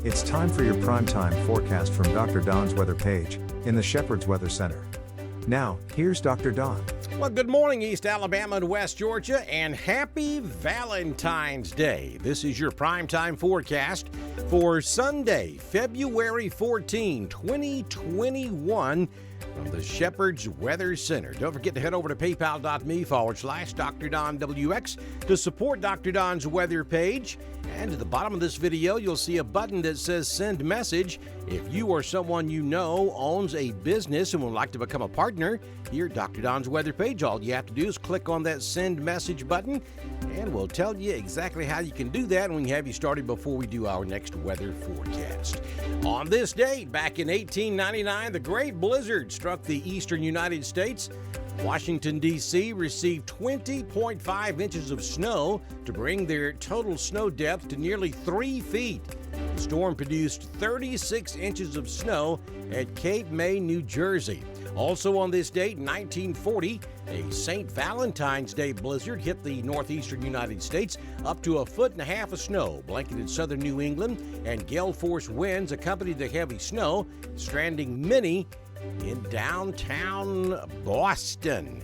It's time for your primetime forecast from Dr. Don's weather page in the Shepherd's Weather Center. Now, here's Dr. Don. Well, good morning, East Alabama and West Georgia, and happy Valentine's Day. This is your primetime forecast for Sunday, February 14, 2021. From the Shepherd's Weather Center. Don't forget to head over to paypal.me/Dr. Don WX to support Dr. Don's weather page. And at the bottom of this video, you'll see a button that says Send Message. If you or someone you know owns a business and would like to become a partner here at Dr. Don's weather page, all you have to do is click on that Send Message button, and we'll tell you exactly how you can do that, and we can have you started before we do our next weather forecast. On this date, back in 1899, the Great Blizzard struck the eastern United States. Washington, D.C. received 20.5 inches of snow to bring their total snow depth to nearly 3 feet. The storm produced 36 inches of snow at Cape May, New Jersey. Also on this date, 1940, a St. Valentine's Day blizzard hit the northeastern United States. Up to 1.5 feet of snow blanketed southern New England, and gale-force winds accompanied the heavy snow, stranding many in downtown Boston.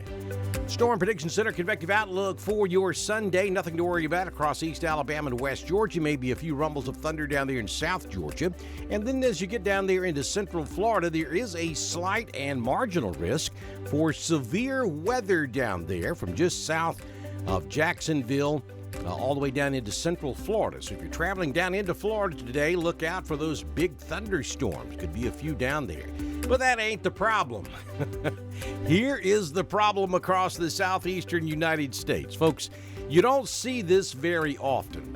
Storm Prediction Center convective outlook for your Sunday. Nothing to worry about across East Alabama and West Georgia. Maybe a few rumbles of thunder down there in South Georgia. And then as you get down there into Central Florida, there is a slight and marginal risk for severe weather down there from just south of Jacksonville all the way down into Central Florida. So if you're traveling down into Florida today, look out for those big thunderstorms. Could be a few down there. But that ain't the problem. Here is the problem across the southeastern United States. Folks, you don't see this very often.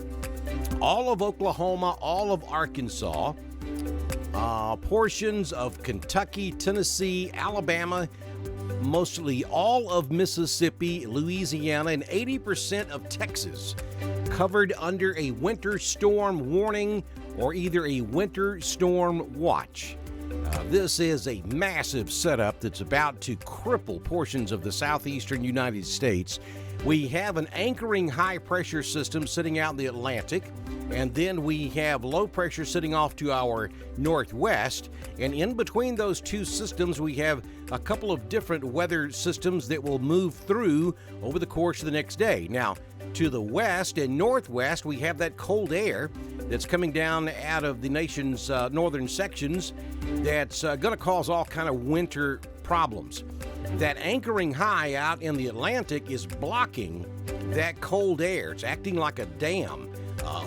All of Oklahoma, all of Arkansas, portions of Kentucky, Tennessee, Alabama, mostly all of Mississippi, Louisiana, and 80% of Texas covered under a winter storm warning or either a winter storm watch. This is a massive setup that's about to cripple portions of the southeastern United States. We have an anchoring high-pressure system sitting out in the Atlantic, and then we have low pressure sitting off to our northwest, and in between those two systems we have a couple of different weather systems that will move through over the course of the next day. Now, to the west and northwest, we have that cold air that's coming down out of the nation's northern sections that's going to cause all kind of winter problems. That anchoring high out in the Atlantic is blocking that cold air. It's acting like a dam,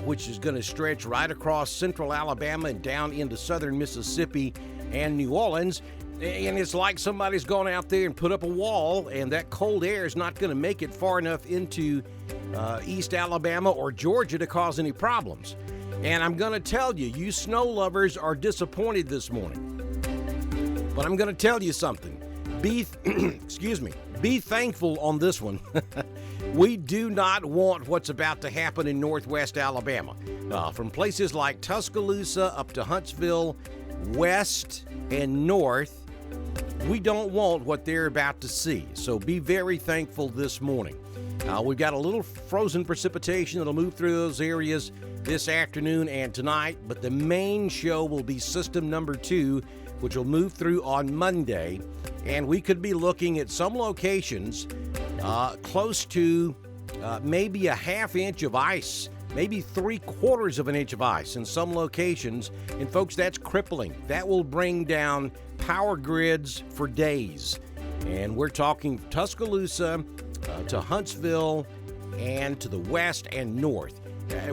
which is going to stretch right across central Alabama and down into southern Mississippi and New Orleans. And it's like somebody's gone out there and put up a wall, and that cold air is not going to make it far enough into East Alabama or Georgia to cause any problems. And I'm going to tell you, you snow lovers are disappointed this morning. But I'm going to tell you something. Be thankful on this one. We do not want what's about to happen in northwest Alabama. From places like Tuscaloosa up to Huntsville, west and north, we don't want what they're about to see. So be very thankful this morning. We've got a little frozen precipitation that'll move through those areas this afternoon and tonight, but the main show will be system number 2, which will move through on Monday, and we could be looking at some locations close to maybe a half inch of ice, maybe 3/4 of an inch of ice in some locations. And folks, that's crippling. That will bring down power grids for days. And we're talking Tuscaloosa to Huntsville and to the west and north,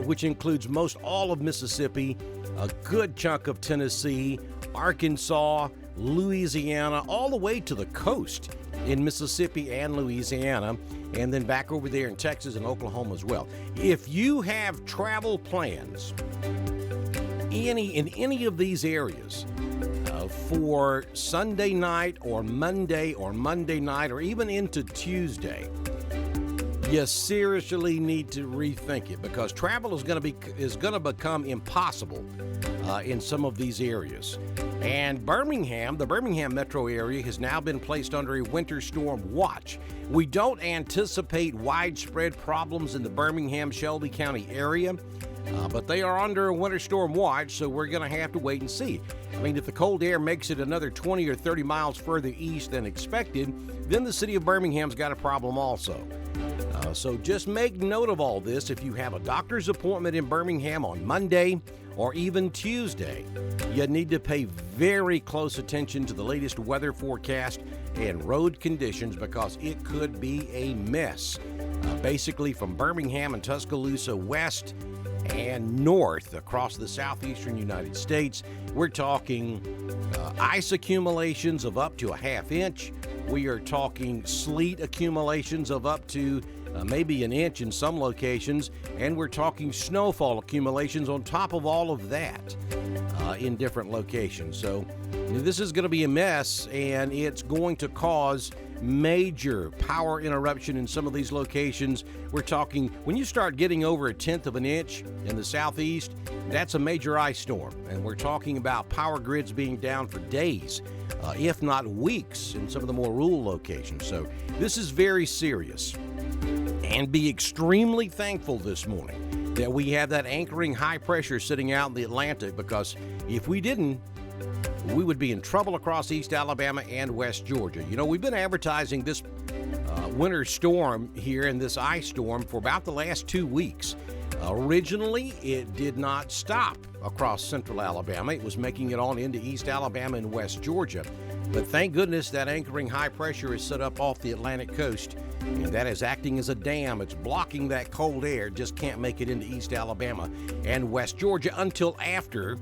which includes most all of Mississippi, a good chunk of Tennessee, Arkansas, Louisiana, all the way to the coast in Mississippi and Louisiana, and then back over there in Texas and Oklahoma as well. If you have travel plans in any of these areas for Sunday night or Monday night or even into Tuesday, you seriously need to rethink it, because travel is going to become impossible in some of these areas. And Birmingham, the Birmingham metro area, has now been placed under a winter storm watch. We don't anticipate widespread problems in the Birmingham-Shelby County area. but they are under a winter storm watch, so we're going to have to wait and see. I mean, if the cold air makes it another 20 or 30 miles further east than expected, then the city of Birmingham's got a problem also. So just make note of all this. If you have a doctor's appointment in Birmingham on Monday or even Tuesday, you need to pay very close attention to the latest weather forecast and road conditions because it could be a mess. Basically from Birmingham and Tuscaloosa west and north across the southeastern United States, we're talking ice accumulations of up to a half inch. We are talking sleet accumulations of up to maybe an inch in some locations, and we're talking snowfall accumulations on top of all of that in different locations. So this is going to be a mess, and it's going to cause major power interruption in some of these locations. We're talking, when you start getting over 1/10 of an inch in the southeast, that's a major ice storm, and we're talking about power grids being down for days, if not weeks in some of the more rural locations. So this is very serious. And be extremely thankful this morning that we have that anchoring high pressure sitting out in the Atlantic, because if we didn't, we would be in trouble across East Alabama and West Georgia. You know, we've been advertising this winter storm here and this ice storm for about the last 2 weeks. Originally, it did not stop across central Alabama. It was making it on into East Alabama and West Georgia. But thank goodness that anchoring high pressure is set up off the Atlantic coast, and that is acting as a dam. It's blocking that cold air, just can't make it into East Alabama and West Georgia until after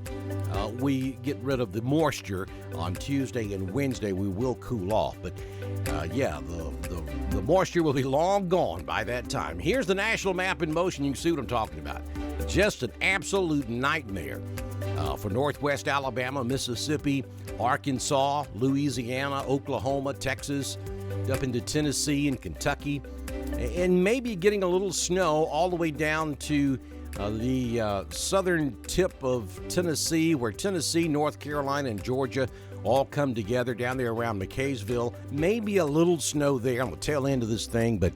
we get rid of the moisture on Tuesday and Wednesday. We will cool off, but the moisture will be long gone by that time. Here's the national map in motion. You can see what I'm talking about. Just an absolute nightmare for northwest Alabama, Mississippi, Arkansas, Louisiana, Oklahoma, Texas, up into Tennessee and Kentucky, and maybe getting a little snow all the way down to the southern tip of Tennessee, where Tennessee, North Carolina, and Georgia all come together down there around McKaysville. Maybe a little snow there on the tail end of this thing, but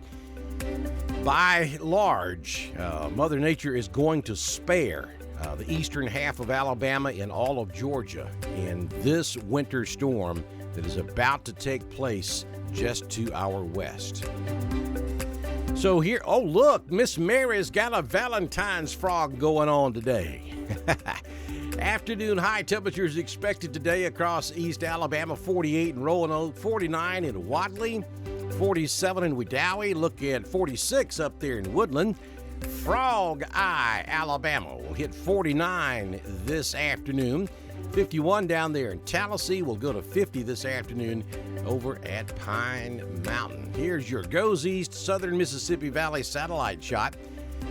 by large, Mother Nature is going to spare the eastern half of Alabama and all of Georgia in this winter storm that is about to take place just to our west. So here, oh look, Miss Mary's got a Valentine's frog going on today. Afternoon high temperatures expected today across East Alabama, 48 in Roanoke, 49 in Wadley, 47 in Wedowee, look at 46 up there in Woodland. Frog Eye, Alabama will hit 49 this afternoon. 51 down there in Tallahassee. Will go to 50 this afternoon over at Pine Mountain. Here's your Goes East Southern Mississippi Valley satellite shot,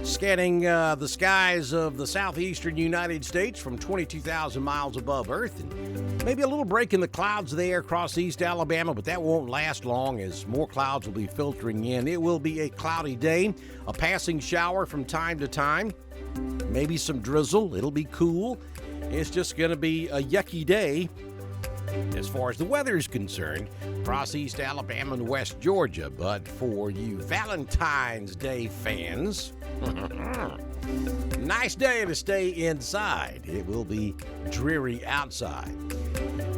scanning the skies of the southeastern United States from 22,000 miles above Earth. And maybe a little break in the clouds there across East Alabama, but that won't last long as more clouds will be filtering in. It will be a cloudy day, a passing shower from time to time, maybe some drizzle. It'll be cool. It's just going to be a yucky day as far as the weather is concerned across East Alabama and West Georgia. But for you Valentine's Day fans, nice day to stay inside. It will be dreary outside.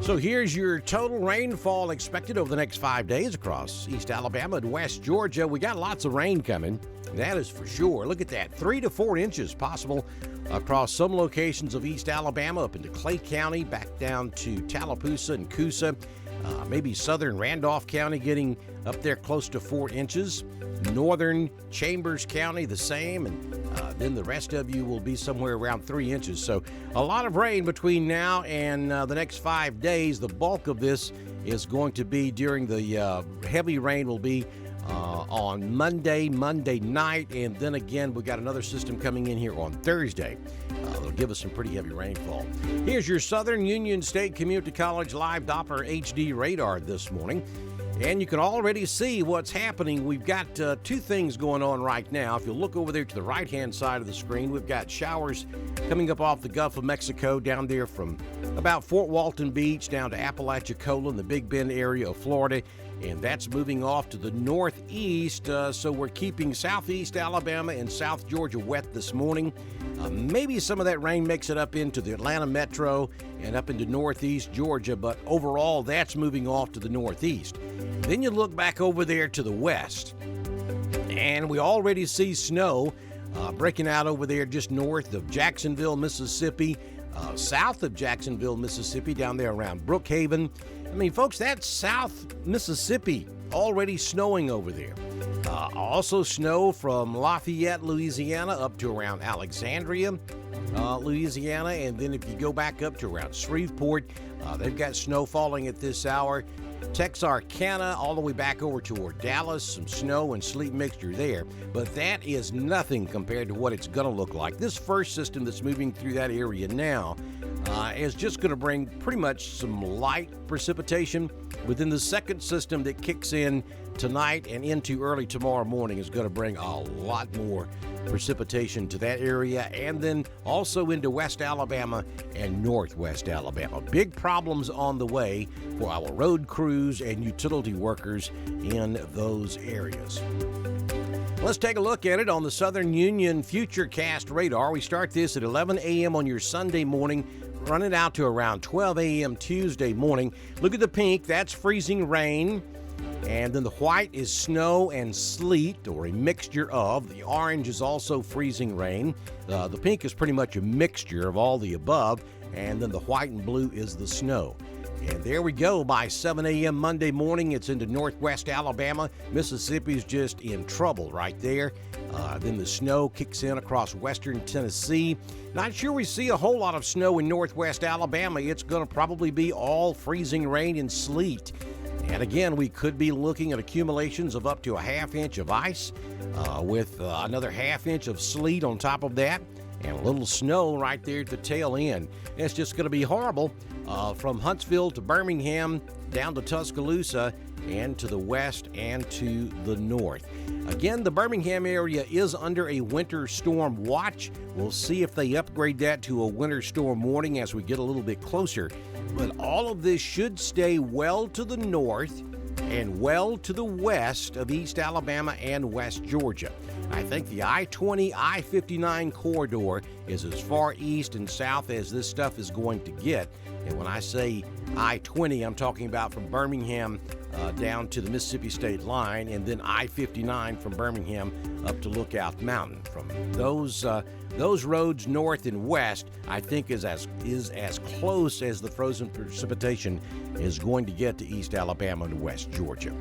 So here's your total rainfall expected over the next 5 days across East Alabama and West Georgia. We got lots of rain coming, that is for sure. Look at that, 3 to 4 inches possible across some locations of East Alabama, up into Clay County, back down to Tallapoosa and Coosa. Maybe southern Randolph County getting up there close to 4 inches. Northern Chambers County the same, and then the rest of you will be somewhere around 3 inches. So a lot of rain between now and the next 5 days. The bulk of this is going to be during the heavy rain will be on Monday night, and then again we got another system coming in here on Thursday. It'll give us some pretty heavy rainfall. Here's your Southern Union State Community College live Doppler HD radar this morning, and you can already see what's happening. We've got 2 things going on right now. If you look over there to the right-hand side of the screen, we've got showers coming up off the Gulf of Mexico down there from about Fort Walton Beach down to Apalachicola in the Big Bend area of Florida. and that's moving off to the northeast, so we're keeping southeast Alabama and South Georgia wet this morning. Maybe some of that rain makes it up into the Atlanta metro and up into northeast Georgia, but overall that's moving off to the northeast. Then you look back over there to the west, and we already see snow breaking out over there just north of Jacksonville, Mississippi, south of Jacksonville, Mississippi, down there around Brookhaven. I mean, folks, that's South Mississippi already snowing over there. Also snow from Lafayette, Louisiana, up to around Alexandria, Louisiana, and then if you go back up to around Shreveport, they've got snow falling at this hour. Texarkana, all the way back over toward Dallas, some snow and sleet mixture there, but that is nothing compared to what it's going to look like. This first system that's moving through that area now is just going to bring pretty much some light precipitation. Within the second system that kicks in tonight and into early tomorrow morning is going to bring a lot more precipitation to that area, and then also into West Alabama and Northwest Alabama. Big problems on the way for our road crews and utility workers in those areas. Let's take a look at it on the Southern Union Futurecast radar. We start this at 11 a.m. on your Sunday morning, run it out to around 12 a.m. Tuesday morning. Look at the pink, that's freezing rain. And then the white is snow and sleet, or a mixture of. The orange is also freezing rain. The pink is pretty much a mixture of all the above. And then the white and blue is the snow. And there we go. By 7 a.m. Monday morning, it's into northwest Alabama. Mississippi's just in trouble right there. Then the snow kicks in across western Tennessee. Not sure we see a whole lot of snow in northwest Alabama. It's going to probably be all freezing rain and sleet. And again, we could be looking at accumulations of up to a half inch of ice with another half inch of sleet on top of that, and a little snow right there at the tail end. It's just going to be horrible from Huntsville to Birmingham, down to Tuscaloosa, and to the west and to the north. Again, the Birmingham area is under a winter storm watch. We'll see if they upgrade that to a winter storm warning as we get a little bit closer. But all of this should stay well to the north and well to the west of East Alabama and West Georgia. I think the I-20, I-59 corridor is as far east and south as this stuff is going to get. And when I say I-20, I'm talking about from Birmingham down to the Mississippi state line, and then I-59 from Birmingham up to Lookout Mountain. From those roads north and west, I think is as close as the frozen precipitation is going to get to East Alabama and West Georgia.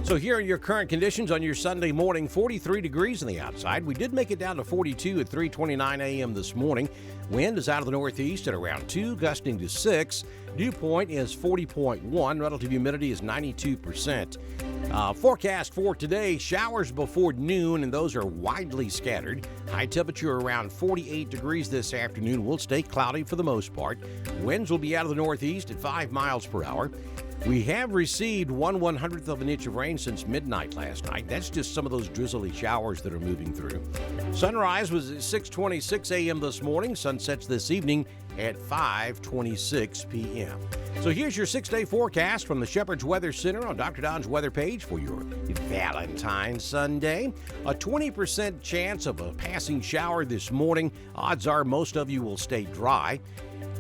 So here are your current conditions on your Sunday morning. 43 degrees on the outside. We did make it down to 42 at 3:29 a.m. this morning. Wind is out of the northeast at around 2, gusting to 6. Dew point is 40.1. Relative humidity is 92%. Forecast for today, showers before noon, and those are widely scattered. High temperature around 48 degrees this afternoon. Will stay cloudy for the most part. Winds will be out of the northeast at 5 miles per hour. We have received 1/100th of an inch of rain since midnight last night. That's just some of those drizzly showers that are moving through. Sunrise was at 6:26 a.m. this morning. Sunsets this evening at 5:26 p.m. So here's your 6-day forecast from the Shepherd's Weather Center on Dr. Don's weather page for your Valentine's Sunday. A 20% chance of a passing shower this morning. Odds are most of you will stay dry.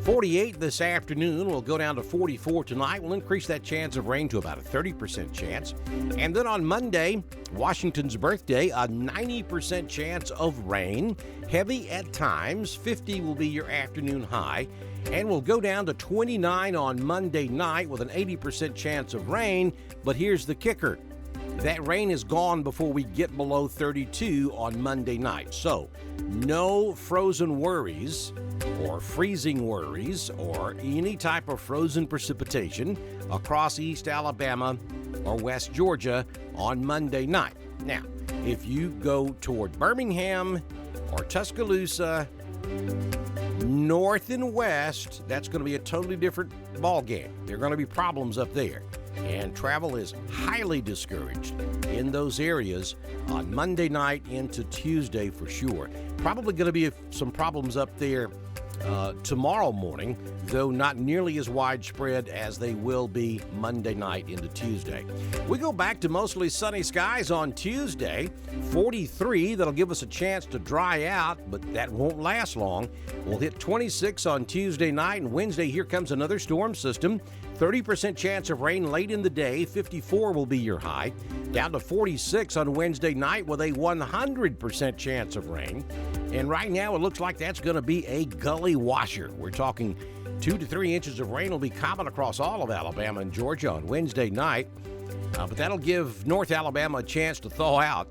48 this afternoon, will go down to 44 tonight. We'll increase that chance of rain to about a 30% chance. And then on Monday, Washington's birthday, a 90% chance of rain. Heavy at times, 50 will be your afternoon high. And we'll go down to 29 on Monday night with an 80% chance of rain. But here's the kicker. That rain is gone before we get below 32 on Monday night. So, no frozen worries or freezing worries or any type of frozen precipitation across East Alabama or West Georgia on Monday night. Now, if you go toward Birmingham or Tuscaloosa, north and west, that's going to be a totally different ballgame. There are going to be problems up there. And travel is highly discouraged in those areas on Monday night into Tuesday for sure. Probably going to be some problems up there tomorrow morning, though not nearly as widespread as they will be Monday night into Tuesday. We go back to mostly sunny skies on Tuesday, 43. That'll give us a chance to dry out, but that won't last long. We'll hit 26 on Tuesday night, and Wednesday, here comes another storm system. 30% chance of rain late in the day. 54 will be your high. Down to 46 on Wednesday night with a 100% chance of rain. And right now it looks like that's going to be a gully washer. We're talking 2 to 3 inches of rain will be common across all of Alabama and Georgia on Wednesday night. But that'll give North Alabama a chance to thaw out.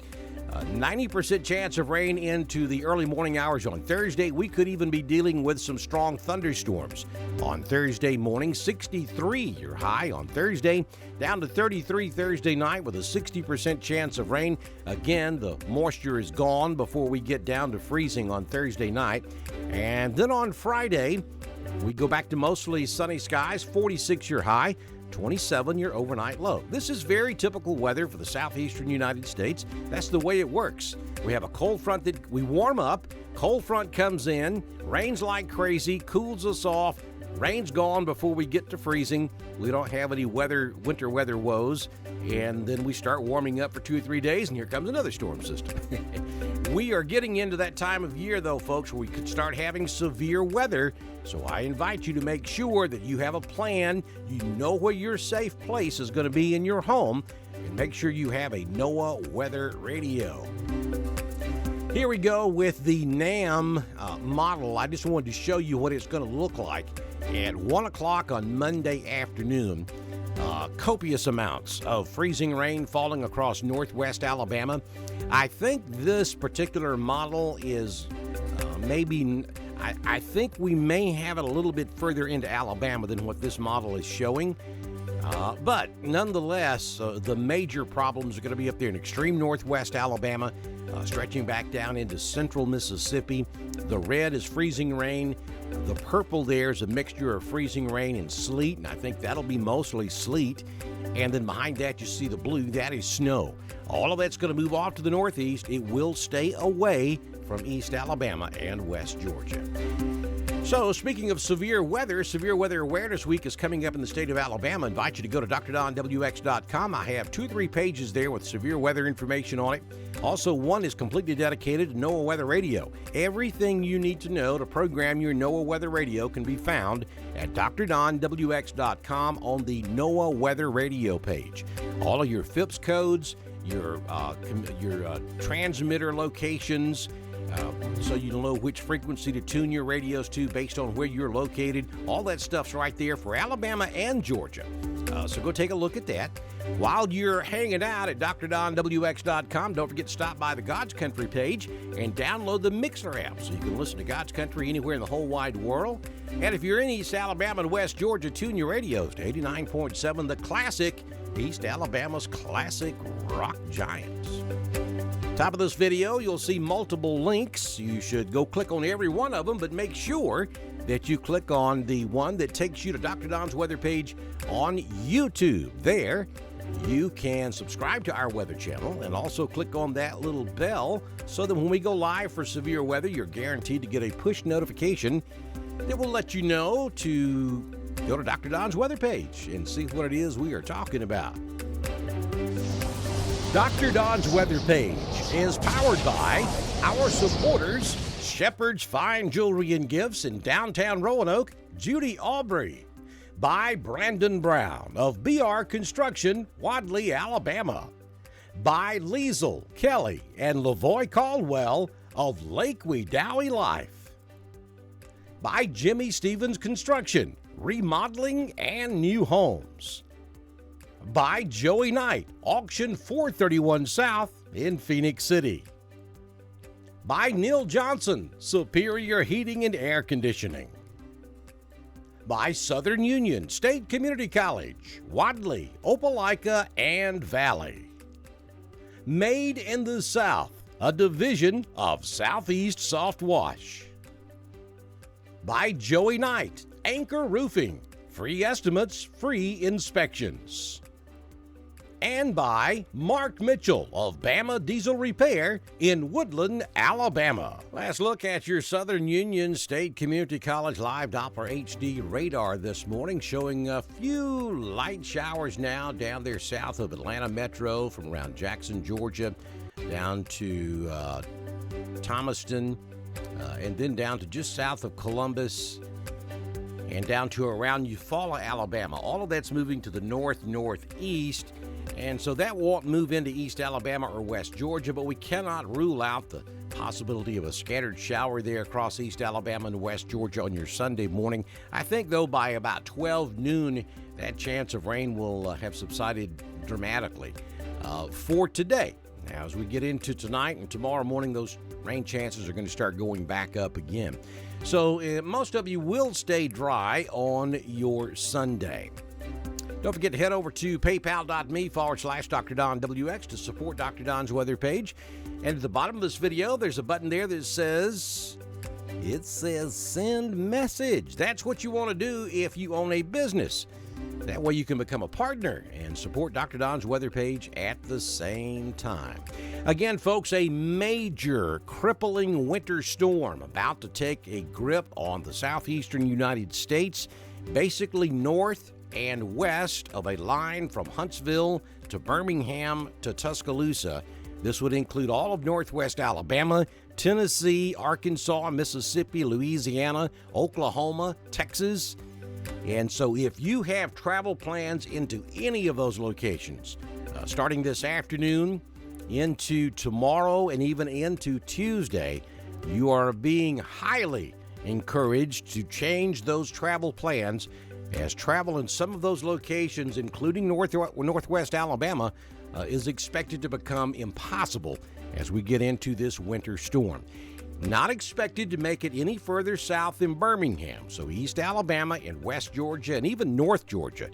90% chance of rain into the early morning hours on Thursday. We could even be dealing with some strong thunderstorms on Thursday morning. 63 your high on Thursday, down to 33 Thursday night with a 60% chance of rain. Again, the moisture is gone before we get down to freezing on Thursday night. And then on Friday, we go back to mostly sunny skies, 46 your high. 27 your overnight low. This is very typical weather for the southeastern United States. That's the way it works. We have a cold front that we warm up, cold front comes in, rains like crazy, cools us off, rain's gone before we get to freezing. We don't have any winter weather woes, and then we start warming up for 2 or 3 days, and here comes another storm system. We are getting into that time of year, though, folks, where we could start having severe weather. So I invite you to make sure that you have a plan. You know where your safe place is going to be in your home, and make sure you have a NOAA weather radio. Here we go with the NAM model. I just wanted to show you what it's going to look like at 1 o'clock on Monday afternoon. Copious amounts of freezing rain falling across northwest Alabama. I think this particular model is I think we may have it a little bit further into Alabama than what this model is showing. But nonetheless, the major problems are going to be up there in extreme northwest Alabama, stretching back down into central Mississippi. The red is freezing rain. The purple there is a mixture of freezing rain and sleet, and I think that'll be mostly sleet. And then behind that, you see the blue. That is snow. All of that's going to move off to the northeast. It will stay away from East Alabama and West Georgia. So, speaking of severe Weather Awareness Week is coming up in the state of Alabama. I invite you to go to drdonwx.com. I have 2 or 3 pages there with severe weather information on it. Also, one is completely dedicated to NOAA Weather Radio. Everything you need to know to program your NOAA Weather Radio can be found at drdonwx.com on the NOAA Weather Radio page. All of your FIPS codes, your transmitter locations, so you know which frequency to tune your radios to based on where you're located. All that stuff's right there for Alabama and Georgia. So go take a look at that. While you're hanging out at drdonwx.com, don't forget to stop by the God's Country page and download the Mixer app so you can listen to God's Country anywhere in the whole wide world. And if you're in East Alabama and West Georgia, tune your radios to 89.7, the classic, East Alabama's classic rock giants. Top of this video, you'll see multiple links. You should go click on every one of them, but make sure that you click on the one that takes you to Dr. Don's weather page on YouTube. There, you can subscribe to our weather channel and also click on that little bell so that when we go live for severe weather, you're guaranteed to get a push notification that will let you know to go to Dr. Don's weather page and see what it is we are talking about. Dr. Don's weather page is powered by our supporters, Shepherd's Fine Jewelry and Gifts in downtown Roanoke, Judy Aubrey, by Brandon Brown of BR Construction, Wadley, Alabama, by Liesel, Kelly, and Lavoy Caldwell of Lake Wedowee Life, by Jimmy Stevens Construction, Remodeling and New Homes, by Joey Knight, Auction 431 South in Phoenix City, by Neil Johnson, Superior Heating and Air Conditioning, by Southern Union State Community College, Wadley, Opelika, and Valley, Made in the South, a division of Southeast Soft Wash, by Joey Knight, Anchor Roofing, free estimates, free inspections, and by Mark Mitchell of Bama Diesel Repair in Woodland, Alabama. Last look at your Southern Union State Community College live Doppler HD radar this morning, showing a few light showers now down there south of Atlanta Metro from around Jackson, Georgia, down to Thomaston, and then down to just south of Columbus, and down to around Eufaula, Alabama. All of that's moving to the northeast, and so that won't move into East Alabama or West Georgia, but we cannot rule out the possibility of a scattered shower there across East Alabama and West Georgia on your Sunday morning. I think, though, by about 12 noon, that chance of rain will have subsided dramatically for today. Now, as we get into tonight and tomorrow morning, those rain chances are going to start going back up again. So most of you will stay dry on your Sunday. Don't forget to head over to paypal.me/Dr. Don WX to support Dr. Don's weather page. And at the bottom of this video, there's a button there that says send message. That's what you want to do if you own a business. That way you can become a partner and support Dr. Don's weather page at the same time. Again, folks, a major crippling winter storm about to take a grip on the southeastern United States, basically north and west of a line from Huntsville to Birmingham to Tuscaloosa. This would include all of northwest Alabama, Tennessee, Arkansas, Mississippi, Louisiana, Oklahoma, Texas. And so if you have travel plans into any of those locations, starting this afternoon into tomorrow and even into Tuesday, you are being highly encouraged to change those travel plans, as travel in some of those locations, including northwest Alabama, is expected to become impossible as we get into this winter storm. Not expected to make it any further south than Birmingham, so East Alabama and West Georgia and even North Georgia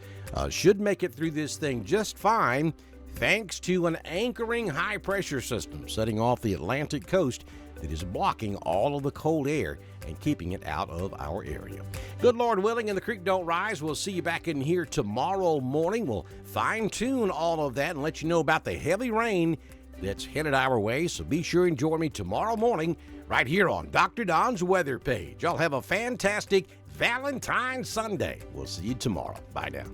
should make it through this thing just fine, thanks to an anchoring high-pressure system setting off the Atlantic coast that is blocking all of the cold air and keeping it out of our area. Good Lord willing, and the creek don't rise. We'll see you back in here tomorrow morning. We'll fine-tune all of that and let you know about the heavy rain that's headed our way, so be sure and join me tomorrow morning right here on Dr. Don's weather page. Y'all have a fantastic Valentine's Sunday. We'll see you tomorrow. Bye now.